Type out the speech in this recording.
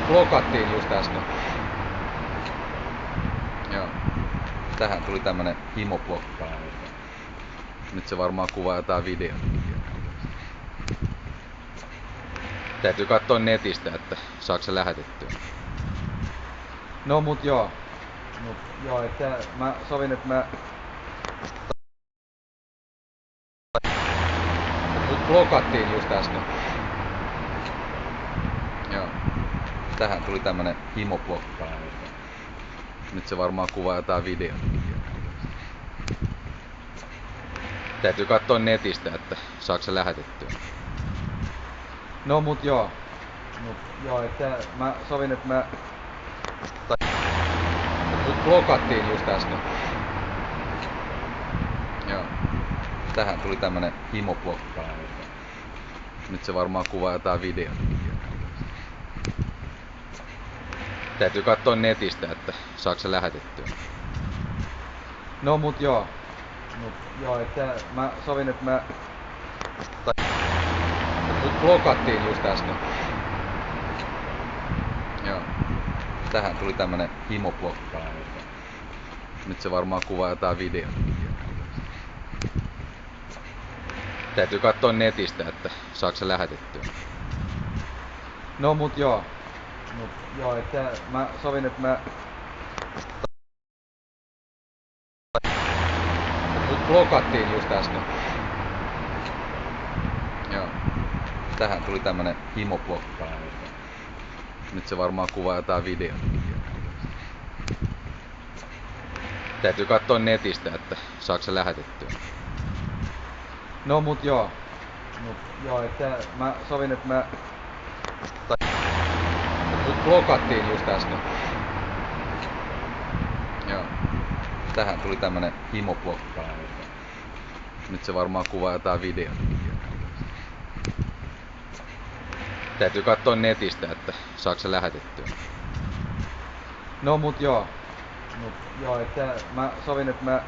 Blokattiin just äsken. Joo. Tähän tuli tämmönen himoblokkaa. Nyt se varmaan kuvaa jotain videota. Täytyy katsoa netistä, että saako se lähetettyä. No mut joo. Että mä sovin, että mä blokattiin just äsken. Joo. Tähän tuli tämmönen himoblokkaa. Nyt se varmaan kuvaa jotain videota. Täytyy katsoa netistä, että saako se lähetettyä. No mut joo. Että mä sovin, että mä blokattiin just äsken. Joo. Tähän tuli tämmönen himoblokkaa. Nyt se varmaan kuvaa jotain videota. Täytyy katsoa netistä, että saako se lähetettyä. No mut joo. Että mä sovin, että mä blokattiin just äsken. Joo. Tähän tuli tämmönen himoblokkaa. Nyt se varmaan kuvaa jotain videota. Täytyy katsoa netistä, että saako se lähetettyä. No mut joo. Että mä sovin, että mä blokattiin just äsken. Joo. Tähän tuli tämmönen himoblokkaa. Nyt se varmaan kuvaa jotain videota. Täytyy katsoa netistä, että saako se lähetettyä. No mut joo. Että mä sovin, että mä blokattiin just äsken. Joo. Tähän tuli tämmönen himoblokkaa. Nyt se varmaan kuvaa jotain videota. Täytyy katsoa netistä, että saako se lähetettyä. No mut joo. Että mä sovin, että mä